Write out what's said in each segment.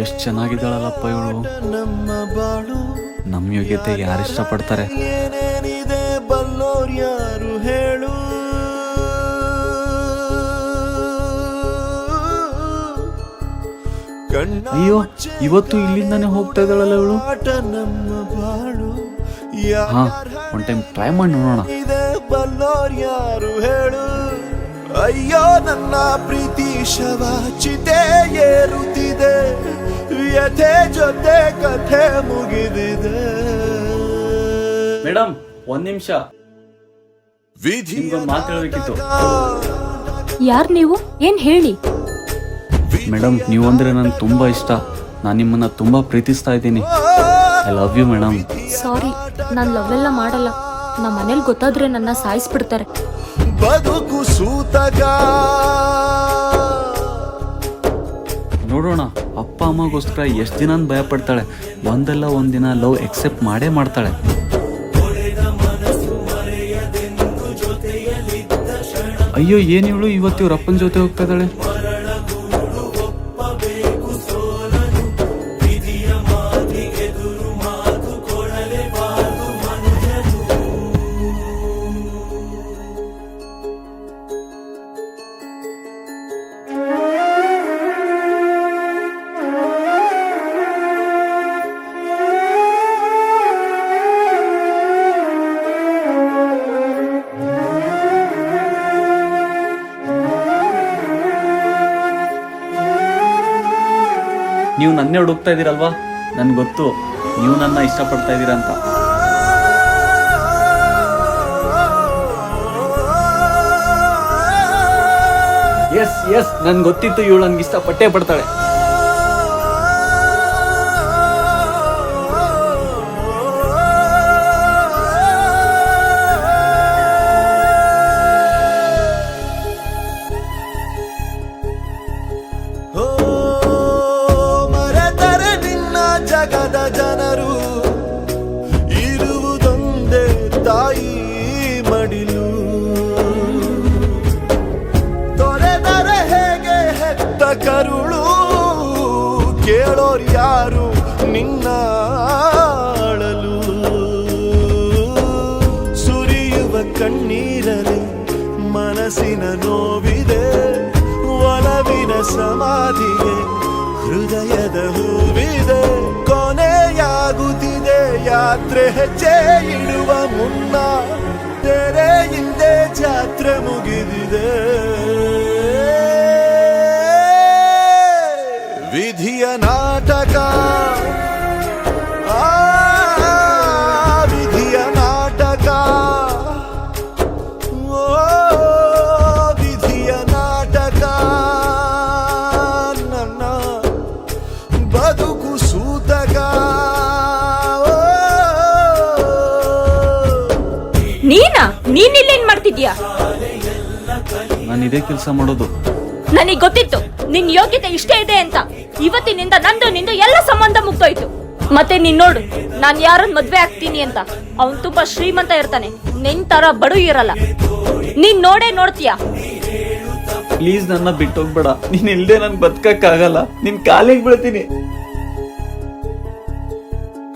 ಎಷ್ಟು ಚೆನ್ನಾಗಿದ್ದಾಳಲ್ಲಪ್ಪ ಇವಳು. ನಮ್ಮ ಯೋಗ್ಯತೆ ಯಾರು ಇಷ್ಟಪಡ್ತಾರೆ? ಏನೇನಿದೆ ಬಲ್ಲೋರ್ ಯಾರು ಹೇಳು. ಅಯ್ಯೋ, ಇವತ್ತು ಇಲ್ಲಿಂದಾನೆ ಹೋಗ್ತಾ ಇದ್ದಾಳಲ್ಲ ಇವಳು. ನಮ್ಮ ಬಾಳು ಹಾ, ಒನ್ ಟೈಮ್ ಟ್ರೈ ಮಾಡಿ ನೋಡೋಣ. ಬಲ್ಲೋರ್ ಯಾರು ಹೇಳು. ಅಯ್ಯೋ ನನ್ನ ಪ್ರೀತಿ ಶವ ಚಿತೆ ಏರುತ್ತಿದೆ, ವ್ಯಥೆ ಜೊತೆ ಕಥೆ ಮುಗಿದಿದೆ. ಮೇಡಮ್, ಒಂದ್ ನಿಮಿಷ ಮಾತಾಡಬೇಕಿತ್ತು. ಯಾರ್ ನೀವು? ಏನ್ ಹೇಳಿ? ಮೇಡಮ್, ನೀವು ಅಂದ್ರೆ ನನ್ಗೆ ತುಂಬಾ ಇಷ್ಟ. ನಾನು ನಿಮ್ಮನ್ನ ತುಂಬಾ ಪ್ರೀತಿಸ್ತಾ ಇದ್ದೀನಿ. I love you madam. Sorry, ನಾನು ಲವ್ ಎಲ್ಲ ಮಾಡಲ್ಲ. ನಮ್ಮ ಮನೇಲಿ ಗೊತ್ತಾದ್ರೆ ನನ್ನ ಸಾಯಿಸ್ಬಿಡ್ತಾರೆ. ಬದುಕು ಸೂತಕ. ನೋಡೋಣ, ಅಪ್ಪ ಅಮ್ಮಗೋಸ್ಕರ ಎಷ್ಟು ದಿನ ಭಯ ಪಡ್ತಾಳೆ. ಒಂದಲ್ಲ ಒಂದಿನ ಲವ್ ಎಕ್ಸೆಪ್ಟ್ ಮಾಡೇ ಮಾಡ್ತಾಳೆ. ಅಯ್ಯೋ, ಏನ್ ಇವಳು ಇವತ್ತು ಇವ್ರ ಅಪ್ಪನ ಜೊತೆ ಹೋಗ್ತಾ ಇದ್ದಾಳೆ. ನೀವು ನನ್ನೇ ಹುಡುಕ್ತಾ ಇದ್ದೀರಲ್ವಾ? ನನ್ಗೆ ಗೊತ್ತು ನೀವು ನನ್ನ ಇಷ್ಟಪಡ್ತಾ ಇದ್ದೀರಾ ಅಂತ. ಎಸ್ ಎಸ್, ನನ್ಗೆ ಗೊತ್ತಿತ್ತು ಇವಳು ನನ್ಗೆ ಇಷ್ಟಪಟ್ಟೇ ಪಡ್ತಾಳೆ. ಜಗದ ಜನರು ಇರುವುದೊಂದೇ ತಾಯಿ ಮಡಿಲು. ತೊರೆದರೆ ಹೇಗೆ ಹೆತ್ತ ಕರುಳು, ಕೇಳೋರು ಯಾರು ನಿನ್ನ ಅಳಲು. ಸುರಿಯುವ ಕಣ್ಣೀರಲಿ ಮನಸ್ಸಿನ ನೋವಿದೆ, ಒಲವಿನ ಸಮಾಧಿಗೆ ಹೃದಯದ ಹೂವಿದೆ. ಕೊನೆಯಾಗುತ್ತಿದೆ ಯಾತ್ರೆ, ಹೆಜ್ಜೆ ಇಡುವ ಮುನ್ನ ತೆರೆ ಹಿಂದೆ ಜಾತ್ರೆ ಮುಗಿದಿದೆ. ವಿಧಿಯ ನಾಟಕ, ವಿಧಿಯ ನಾಟಕ. ಓ ವಿಧಿಯ ನಾಟಕ, ನನ್ನ ಬದುಕು ಸೂತಕ. ನೀನಿಲ್ಲೇನ್ ಮಾಡ್ತಿದ್ಯಾ? ನಾನು ಇದೇ ಕೆಲಸ ಮಾಡೋದು. ನನಗ್ ಗೊತ್ತಿತ್ತು ನಿನ್ ಯೋಗ್ಯತೆ ಇಷ್ಟೇ ಇದೆ ಅಂತ. ಇವತ್ತಿನಿಂದ ನಂದು ನಿಂದು ಎಲ್ಲ ಸಂಬಂಧ ಮುಗ್ದೋಯ್ತು. ಮತ್ತೆ ನೀನ್ ನೋಡು, ನಾನ್ ಯಾರನ್ನ ಮದ್ವೆ ಆಗ್ತೀನಿ ಅಂತ. ಅವನ್ ತುಂಬಾ ಶ್ರೀಮಂತ ಇರ್ತಾನೆ, ನಿನ್ ತರ ಬಡು ಇರಲ್ಲ. ನೀನ್ ನೋಡೇ ನೋಡ್ತೀಯ. ಪ್ಲೀಸ್ ನನ್ನ ಬಿಟ್ಟೋಗ್ಬೇಡ. ನೀನ್ ಇಲ್ದೆ ನನ್ ಬದುಕಕ್ಕಾಗಲ್ಲ. ನಿನ್ ಕಾಲಿಗೆ ಬೀಳ್ತೀನಿ.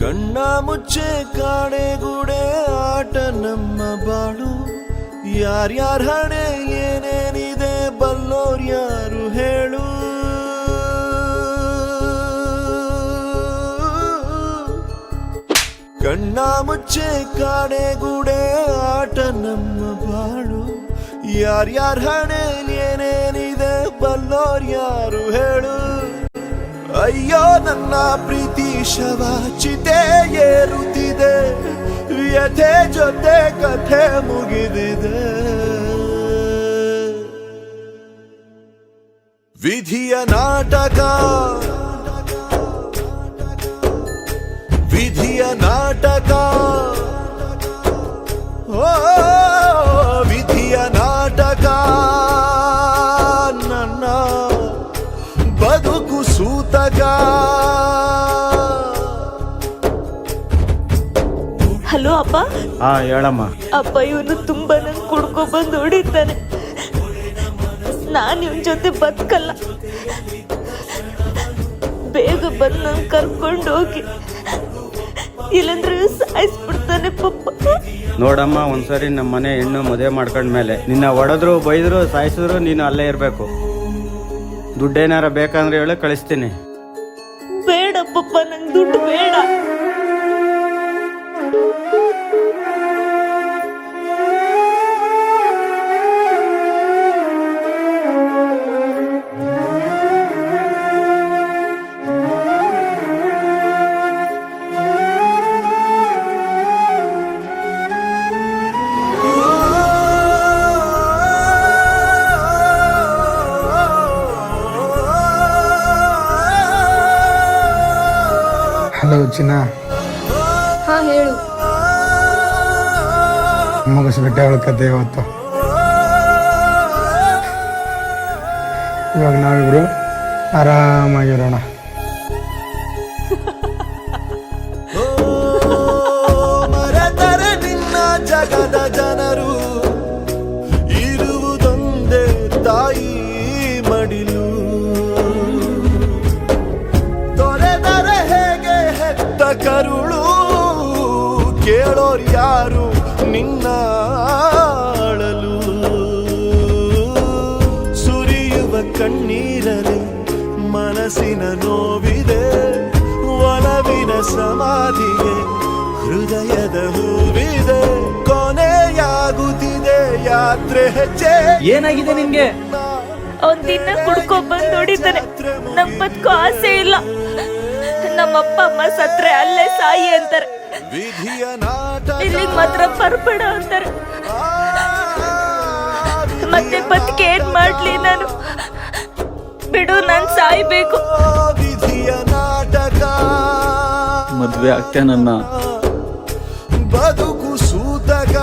ಕಣ್ಣ ಮುಚ್ಚೆ ಕಾಣೆಗೂಡೆ ಆಟ ನಮ್ಮ ಬಾಳು. ಯಾರ್ಯಾರ ಹಣೆ ಏನೇನಿದೆ ಬಲ್ಲೋರ್ ಯಾರು ಹೇಳು. ಕಣ್ಣ ಮುಚ್ಚೆ ಕಾಣೆಗೂಡೆ ಆಟ ನಮ್ಮ ಬಾಳು. ಯಾರ್ಯಾರ ಹಣೆ ಏನೇನಿದೆ ಬಲ್ಲೋರ್ ಯಾರು ಹೇಳು. ಅಯ್ಯೋ ನನ್ನ ಪ್ರೀತಿ ಶವ ಚಿತೆ ಏರುತ್ತಿದೆ, ವ್ಯಥೆ ಜೊತೆ ಕಥೆ ಮುಗಿದಿದೆ. ವಿಧಿಯ ನಾಟಕ, ವಿಧಿಯ ನಾಟಕ. ಓ ವಿಧಿಯ ನಾಟಕ, ನನ್ನ ಬದುಕು ಸೂತಕ. ಹಲೋ ಅಪ್ಪ. ಹೇಳಮ್ಮ. ಅಪ್ಪ, ಇವನು ತುಂಬಾ ನನ್ ಕುಡ್ಕೊಬಂದು ಹೊಡಿತಾನೆ. ನಾನು ಇವನ್ ಜೊತೆ ಬದುಕಲ್ಲ. ಬೇಗ ಬಂದು ನಾನು ಕರ್ಕೊಂಡು ಹೋಗಿ, ಇಲ್ಲಂದ್ರೆ ಸಾಯಿಸ್ಬಿಡ್ತಾನೆ ಪಪ್ಪ. ನೋಡಮ್ಮ, ಒಂದ್ಸರಿ ನಮ್ಮ ಮನೆ ಹೆಣ್ಣು ಮದುವೆ ಮಾಡ್ಕೊಂಡ್ಮೇಲೆ ನಿನ್ನ ಹೊಡೆದ್ರು ಬೈದ್ರು ಸಾಯಿಸಿದ್ರು ನೀನು ಅಲ್ಲೇ ಇರಬೇಕು. ದುಡ್ಡೇನಾರ ಬೇಕಂದ್ರೆ ಹೇಳಿ ಕಳಿಸ್ತೀನಿ. ಬೇಡ ಪಪ್ಪ, ನಂಗೆ ದುಡ್ಡು ಬೇಡ. ಹಲೋ ಚಿನ್ನ, ಹಾ ಹೇಳು. ಮುಗಿಸ್ಬಿಟ್ಟೆ ಅವಳ ಕತೆ ಇವತ್ತು. ಇವಾಗ ನಾವಿಬ್ರು ಆರಾಮಾಗಿರೋಣ. ಮರೆತರೆ ನಿನ್ನ ಜಗದ ಜನರು, ಇರುವುದೊಂದೇ ತಾಯಿ ಮಡಿಲು. ತೊರೆದರೆ ಹೇಗೆ ಹೆತ್ತ ಕರುಳು, ಕೇಳೋರು ಯಾರು ನಿನ್ನ ಅಳಲು. ಸುರಿಯುವ ಕಣ್ಣೀರಲಿ ಮನಸ್ಸಿನ ನೋವಿದೆ, ಒಲವಿನ ಸಮಾಧಿಗೆ ಹೃದಯದ ಹೂವಿದೆ. ಕೊನೆಯಾಗುತ್ತಿದೆ ಯಾತ್ರೆ ಹೆಜ್ಜೆ. ಏನಾಗಿದೆ ನಿನ್ಗೆ? ಅವ್ನ್ ದಿನ ಕುಡ್ಕೊ ಬಂದು ಹೊಡಿತಾನೆ. ನಮ್ ಬದುಕೋ ಆಸೆ ಇಲ್ಲ. ನಮ್ಮಪ್ಪ ಅಮ್ಮ ಸತ್ರೆ ಅಲ್ಲೇ ಸಾಯಿ ಅಂತಾರೆ, ವಿಧಿಯ ನಾಟಕ. ಇಲ್ಲಿಗ್ ಮಾತ್ರ ಬರ್ಬೇಡ ಅಂತಾರೆ. ಮತ್ತೆ ಬದುಕೆ ಏನ್ ಮಾಡ್ಲಿ ನಾನು? ಬಿಡು, ನಾನ್ ಸಾಯ್ಬೇಕು. ವಿಧಿಯ ನಾಟಕ. ಮದ್ವೆ ಆಗ್ತೇ ನನ್ನ ಬದುಕು ಸೂತಕ.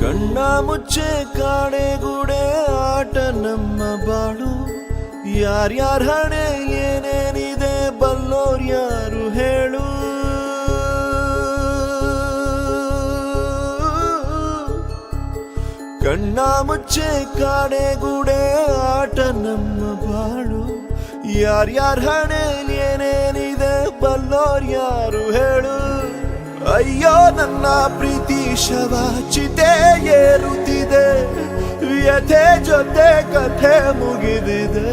ಕಣ್ಣ ಮುಚ್ಚೆ ಕಾಡೆಗೂಡೆ ಆಟ ನಮ್ಮ ಬಾಳು. ಯಾರ್ಯಾರ ಹಣೆ ಏನೇನಿದೆ ಬಲ್ಲೋರ್ ಯಾರು ಹೇಳು. ಕಣ್ಣ ಮುಚ್ಚೆ ಕಾಡೆಗೂಡೆ ಆಟ ನಮ್ಮ ಬಾಳು. ಯಾರ್ಯಾರ ಹಣೆ ಏನೇನಿದೆ ಬಲ್ಲೋರ್ ಯಾರು ಹೇಳು. ಅಯ್ಯೋ ನನ್ನ ಪ್ರೀತಿ ಶವ ಚಿತೆ ಏರುತ್ತಿದೆ, ವ್ಯಥೆ ಜೊತೆ ಕಥೆ ಮುಗಿದಿದೆ.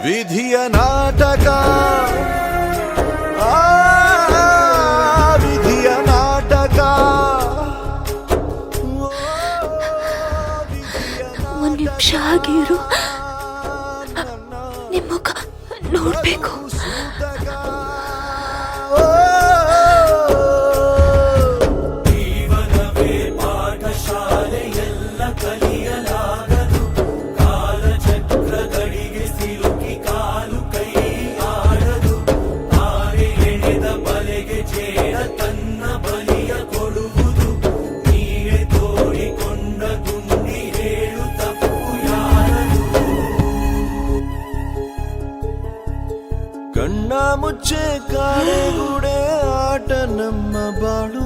ವಿಧಿಯ ನಾಟಕ. ವಿಧಿಯ ನಾಟಕ. ಒಂದ್ ನಿಮಿಷ ಆಗಿರು, ನಿಮ್ ಮುಖ ನೋಡ್ಬೇಕು. ಕಣ್ಣ ಮುಚ್ಚೆ ಕಾಡೆಗೂಡೆ ಆಟ ನಮ್ಮ ಬಾಳು.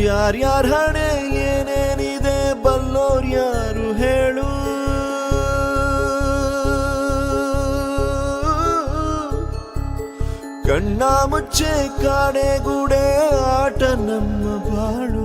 ಯಾರ್ಯಾರ ಹಣೆ ಏನೇನಿದೆ ಬಲ್ಲೋರ್ ಯಾರು ಹೇಳು. ಕಣ್ಣ ಮುಚ್ಚೆ ಕಾಡೆಗೂಡೆ ಆಟ ನಮ್ಮ ಬಾಳು.